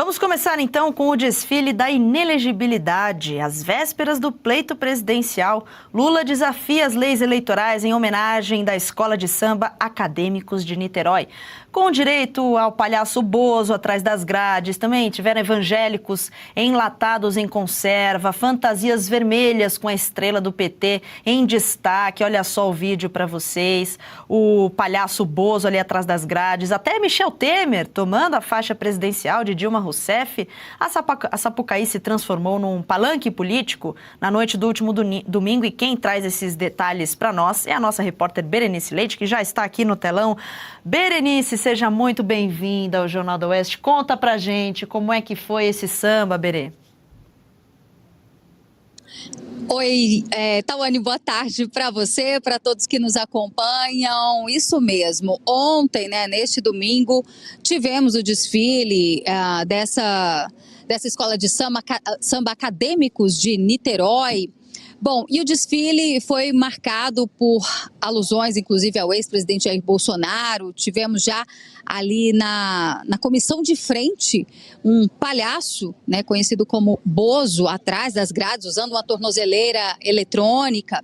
Vamos começar então com o desfile da inelegibilidade. Às vésperas do pleito presidencial, Lula desafia as leis eleitorais em homenagem da Escola de Samba Acadêmicos de Niterói. Com direito ao palhaço Bozo atrás das grades, também tiveram evangélicos enlatados em conserva, fantasias vermelhas com a estrela do PT em destaque. Olha só o vídeo para vocês, o palhaço Bozo ali atrás das grades, até Michel Temer tomando a faixa presidencial de Dilma Rousseff. A Sapucaí se transformou num palanque político na noite do último domingo, e quem traz esses detalhes para nós é a nossa repórter Berenice Leite, que já está aqui no telão. Berenice, seja muito bem-vinda ao Jornal do Oeste. Conta pra gente como é que foi esse samba, Berê. Oi, Tawane, boa tarde para você, para todos que nos acompanham. Isso mesmo, ontem, neste domingo, tivemos o desfile dessa escola de samba Acadêmicos de Niterói. Bom, e o desfile foi marcado por alusões, inclusive, ao ex-presidente Jair Bolsonaro. Tivemos já ali na comissão de frente um palhaço, conhecido como Bozo, atrás das grades, usando uma tornozeleira eletrônica.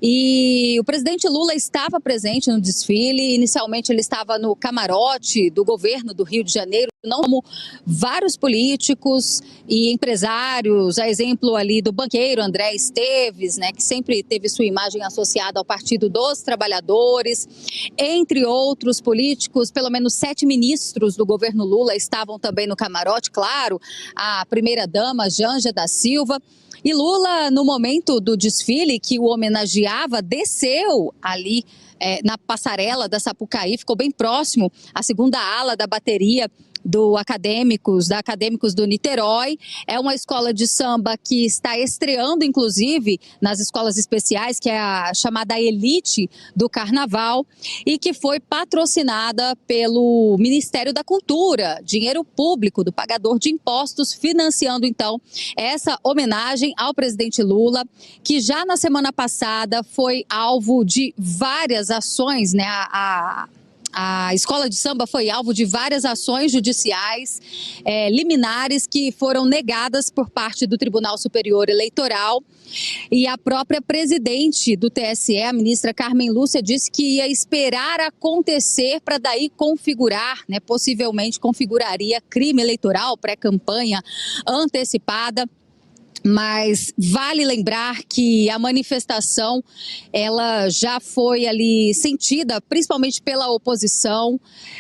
E o presidente Lula estava presente no desfile. Inicialmente ele estava no camarote do governo do Rio de Janeiro, não como vários políticos e empresários, a exemplo ali do banqueiro André Esteves, que sempre teve sua imagem associada ao Partido dos Trabalhadores, entre outros políticos. Pelo menos 7 ministros do governo Lula estavam também no camarote, claro, a primeira-dama Janja da Silva. E Lula, no momento do desfile que o homenageava, desceu ali na passarela da Sapucaí, ficou bem próximo à segunda ala da bateria da Acadêmicos do Niterói. É uma escola de samba que está estreando, inclusive, nas escolas especiais, que é a chamada elite do carnaval, e que foi patrocinada pelo Ministério da Cultura, dinheiro público do pagador de impostos, financiando, então, essa homenagem ao presidente Lula, que já na semana passada foi alvo de várias ações, A escola de samba foi alvo de várias ações judiciais, liminares, que foram negadas por parte do Tribunal Superior Eleitoral. E a própria presidente do TSE, a ministra Carmen Lúcia, disse que ia esperar acontecer para daí configurar, possivelmente configuraria crime eleitoral, pré-campanha antecipada. Mas vale lembrar que a manifestação, ela já foi ali sentida, principalmente pela oposição.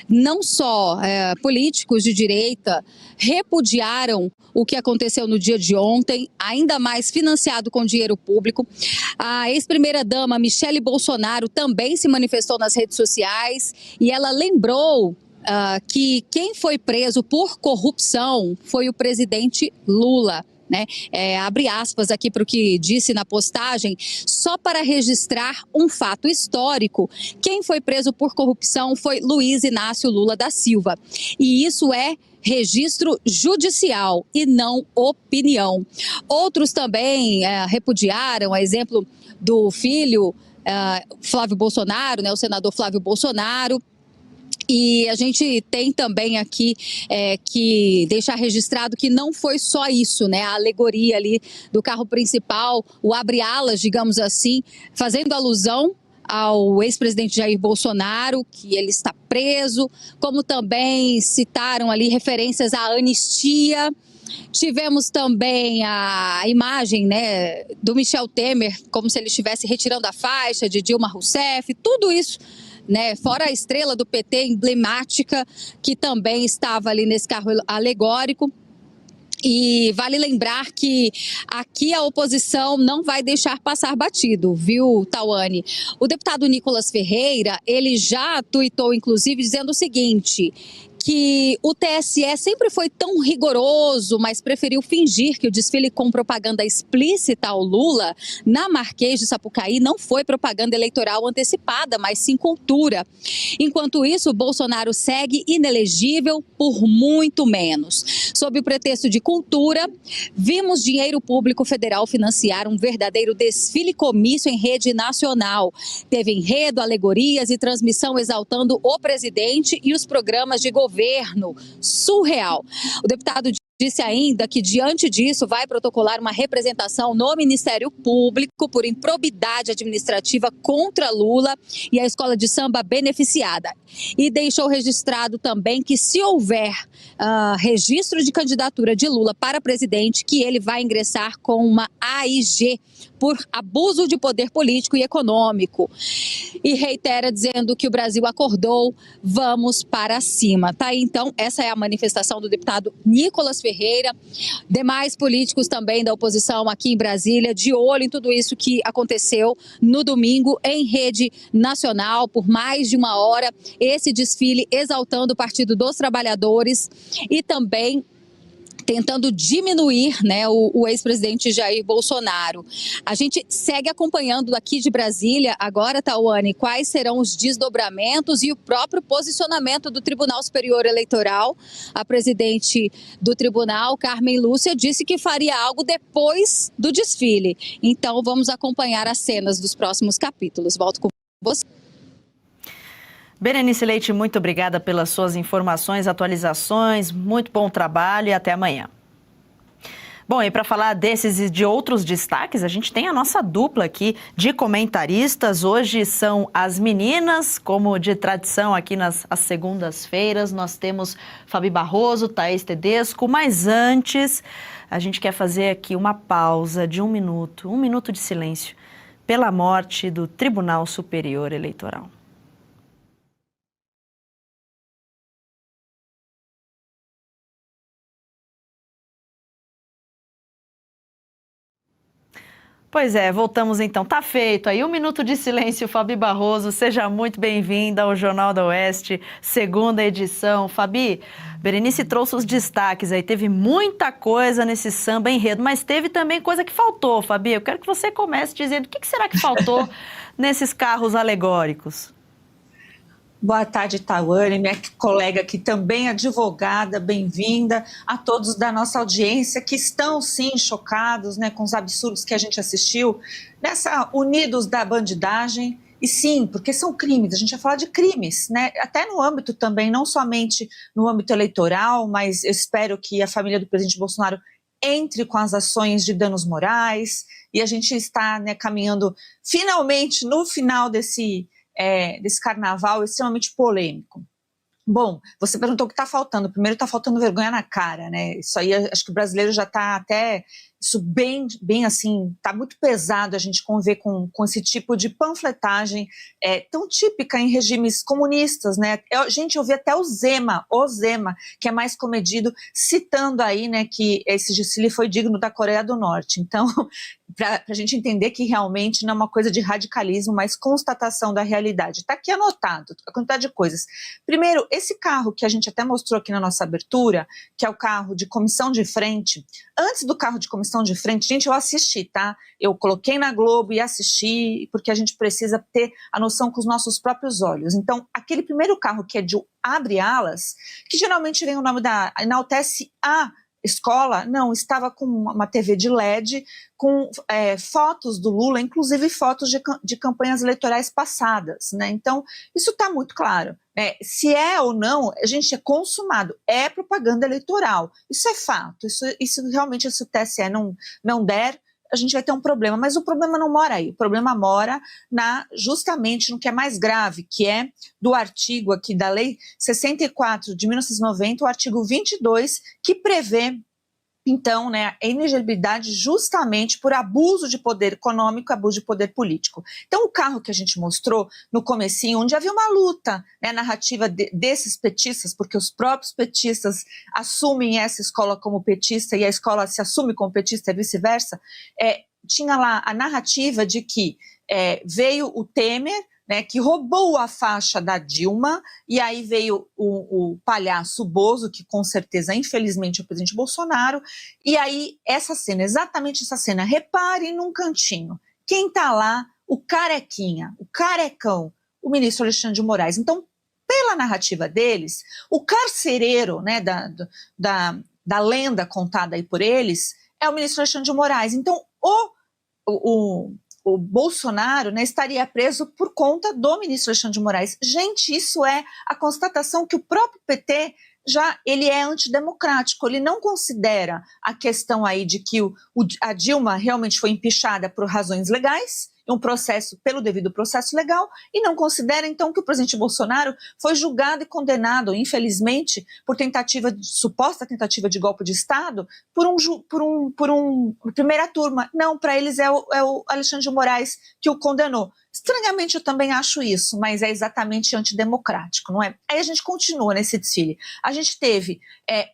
Não só políticos de direita repudiaram o que aconteceu no dia de ontem, ainda mais financiado com dinheiro público. A ex-primeira-dama Michele Bolsonaro também se manifestou nas redes sociais, e ela lembrou que quem foi preso por corrupção foi o presidente Lula. Abre aspas aqui para o que disse na postagem: só para registrar um fato histórico, quem foi preso por corrupção foi Luiz Inácio Lula da Silva. E isso é registro judicial e não opinião. Outros também repudiaram, a exemplo do filho Flávio Bolsonaro, o senador Flávio Bolsonaro. E a gente tem também aqui que deixar registrado que não foi só isso, a alegoria ali do carro principal, o abre-alas, digamos assim, fazendo alusão ao ex-presidente Jair Bolsonaro, que ele está preso, como também citaram ali referências à anistia. Tivemos também a imagem do Michel Temer, como se ele estivesse retirando a faixa de Dilma Rousseff, tudo isso, fora a estrela do PT emblemática, que também estava ali nesse carro alegórico. E vale lembrar que aqui a oposição não vai deixar passar batido, viu, Tawane? O deputado Nicolas Ferreira, ele já tuitou, inclusive, dizendo o seguinte: que o TSE sempre foi tão rigoroso, mas preferiu fingir que o desfile com propaganda explícita ao Lula na Marquês de Sapucaí não foi propaganda eleitoral antecipada, mas sim cultura. Enquanto isso, Bolsonaro segue inelegível por muito menos. Sob o pretexto de cultura, vimos dinheiro público federal financiar um verdadeiro desfile comício em rede nacional. Teve enredo, alegorias e transmissão exaltando o presidente e os programas de governo governo surreal. O deputado disse ainda que, diante disso, vai protocolar uma representação no Ministério Público por improbidade administrativa contra Lula e a escola de samba beneficiada. E deixou registrado também que, se houver registro de candidatura de Lula para presidente, que ele vai ingressar com uma AIG por abuso de poder político e econômico. E reitera dizendo que o Brasil acordou, vamos para cima. Tá aí, então, essa é a manifestação do deputado Nicolas Ferreira. Demais políticos também da oposição aqui em Brasília, de olho em tudo isso que aconteceu no domingo em rede nacional, por mais de uma hora, esse desfile exaltando o Partido dos Trabalhadores e também tentando diminuir, né, o ex-presidente Jair Bolsonaro. A gente segue acompanhando aqui de Brasília. Agora, Tawane, quais serão os desdobramentos e o próprio posicionamento do Tribunal Superior Eleitoral? A presidente do tribunal, Carmen Lúcia, disse que faria algo depois do desfile. Então, vamos acompanhar as cenas dos próximos capítulos. Volto com você. Berenice Leite, muito obrigada pelas suas informações, atualizações, muito bom trabalho e até amanhã. Bom, e para falar desses e de outros destaques, a gente tem a nossa dupla aqui de comentaristas. Hoje são as meninas, como de tradição aqui nas segundas-feiras. Nós temos Fabi Barroso, Thaís Tedesco, mas antes a gente quer fazer aqui uma pausa de um minuto de silêncio pela morte do Tribunal Superior Eleitoral. Pois é, voltamos então. Tá feito aí um minuto de silêncio, Fabi Barroso. Seja muito bem-vinda ao Jornal da Oeste, segunda edição. Fabi, Berenice trouxe os destaques aí. Teve muita coisa nesse samba enredo, mas teve também coisa que faltou, Fabi. Eu quero que você comece dizendo o que será que faltou nesses carros alegóricos. Boa tarde, Tawane, minha colega aqui também, advogada, bem-vinda a todos da nossa audiência que estão, sim, chocados, né, com os absurdos que a gente assistiu nessa Unidos da Bandidagem. E sim, porque são crimes, a gente vai falar de crimes, né, até no âmbito também, não somente no âmbito eleitoral, mas eu espero que a família do presidente Bolsonaro entre com as ações de danos morais, e a gente está, né, caminhando finalmente no final desse carnaval extremamente polêmico. Bom, você perguntou o que está faltando. Primeiro, está faltando vergonha na cara, né? Isso aí, acho que o brasileiro já está até, isso bem assim, está muito pesado a gente conviver com esse tipo de panfletagem tão típica em regimes comunistas, né? Gente, eu vi até o Zema, que é mais comedido, citando aí, né, que esse desfile foi digno da Coreia do Norte. Então, para a gente entender que realmente não é uma coisa de radicalismo, mas constatação da realidade. Está aqui anotado a quantidade de coisas. Primeiro, esse carro que a gente até mostrou aqui na nossa abertura, que é o carro de comissão de frente. Antes do carro de comissão de frente, gente, eu assisti, tá? Eu coloquei na Globo e assisti, porque a gente precisa ter a noção com os nossos próprios olhos. Então, aquele primeiro carro que é de abre alas, que geralmente vem o nome da enaltece a escola, não, estava com uma TV de LED, com fotos do Lula, inclusive fotos de campanhas eleitorais passadas, né? Então, isso está muito claro. Se é ou não, a gente é consumado, é propaganda eleitoral, isso é fato, isso realmente, se o TSE não der, a gente vai ter um problema, mas o problema não mora aí, o problema mora justamente no que é mais grave, que é do artigo aqui da Lei 64 de 1990, o artigo 22, que prevê, então, né, a inelegibilidade justamente por abuso de poder econômico, abuso de poder político. Então, o carro que a gente mostrou no comecinho, onde havia uma luta, né, narrativa desses petistas, porque os próprios petistas assumem essa escola como petista e a escola se assume como petista e vice-versa, tinha lá a narrativa de que veio o Temer, né, que roubou a faixa da Dilma, e aí veio o palhaço Bozo, que com certeza, infelizmente, é o presidente Bolsonaro, e aí essa cena, exatamente essa cena, reparem num cantinho, quem está lá? O carequinha, o carecão, o ministro Alexandre de Moraes. Então, pela narrativa deles, o carcereiro, né, da lenda contada aí por eles, é o ministro Alexandre de Moraes. Então, o o Bolsonaro, né, estaria preso por conta do ministro Alexandre de Moraes. Gente, isso é a constatação que o próprio PT ele é antidemocrático, ele não considera a questão aí de que a Dilma realmente foi empichada por razões legais, um processo pelo devido processo legal, e não considera então que o presidente Bolsonaro foi julgado e condenado, infelizmente, por suposta tentativa de golpe de Estado por um primeira turma. Não, para eles é o Alexandre de Moraes que o condenou. Estranhamente eu também acho isso, mas é exatamente antidemocrático, não é? Aí a gente continua nesse desfile. A gente teve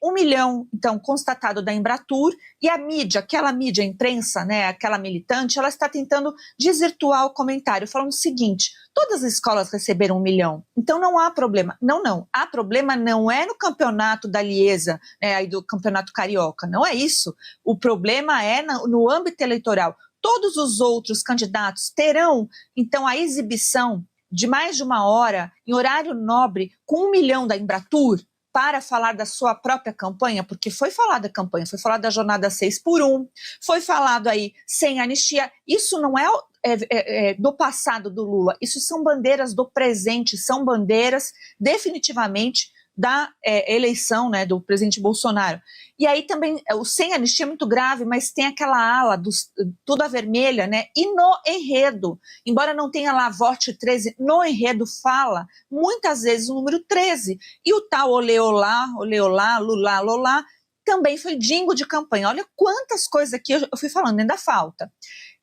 1 milhão, então, constatado da Embratur, e a mídia, aquela mídia, a imprensa, né, aquela militante, ela está tentando desvirtuar o comentário, falando o seguinte: todas as escolas receberam 1 milhão, então não há problema. Não. Há problema não é no campeonato da Liesa, né, aí do campeonato carioca, não é isso. O problema é no âmbito eleitoral. Todos os outros candidatos terão, então, a exibição de mais de 1 hora, em horário nobre, com 1 milhão da Embratur, para falar da sua própria campanha, porque foi falada a campanha, foi falada da jornada 6x1, foi falado aí sem anistia. Isso não é do passado do Lula, isso são bandeiras do presente, são bandeiras definitivamente da eleição, né, do presidente Bolsonaro. E aí também, o sem anistia é muito grave, mas tem aquela ala, toda vermelha, né, e no enredo, embora não tenha lá vote 13, no enredo fala muitas vezes o número 13, e o tal oleolá, lulá, lolá, também foi jingle de campanha. Olha quantas coisas aqui eu fui falando, ainda falta.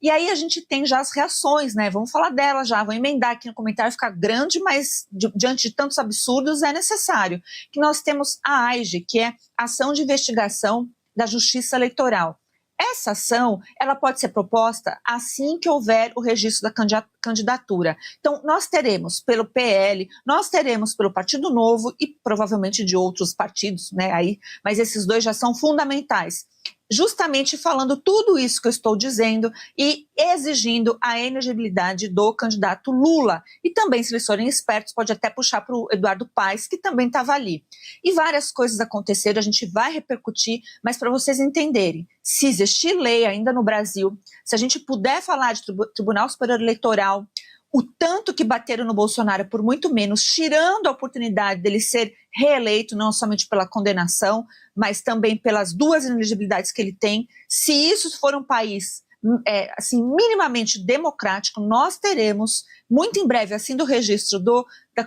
E aí a gente tem já as reações, né? Vamos falar delas já, vou emendar aqui no comentário, ficar grande, mas diante de tantos absurdos é necessário. Que nós temos a AIGE, que é Ação de Investigação da Justiça Eleitoral. Essa ação, ela pode ser proposta assim que houver o registro da candidatura. Então, nós teremos pelo PL, nós teremos pelo Partido Novo e provavelmente de outros partidos, né, aí, mas esses dois já são fundamentais. Justamente falando tudo isso que eu estou dizendo e exigindo a elegibilidade do candidato Lula. E também, se eles forem espertos, pode até puxar para o Eduardo Paes, que também estava ali. E várias coisas aconteceram, a gente vai repercutir, mas para vocês entenderem, se existir lei ainda no Brasil, se a gente puder falar de Tribunal Superior Eleitoral, o tanto que bateram no Bolsonaro por muito menos, tirando a oportunidade dele ser reeleito, não somente pela condenação, mas também pelas 2 inelegibilidades que ele tem. Se isso for um país assim, minimamente democrático, nós teremos, muito em breve, assim do registro da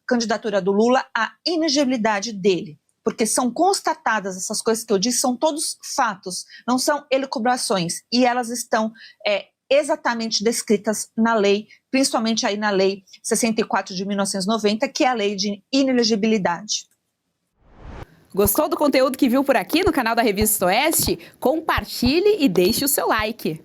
candidatura do Lula, a inelegibilidade dele. Porque são constatadas essas coisas que eu disse, são todos fatos, não são elucubrações, e elas estão exatamente descritas na lei, principalmente aí na Lei 64 de 1990, que é a lei de inelegibilidade. Gostou do conteúdo que viu por aqui no canal da Revista Oeste? Compartilhe e deixe o seu like.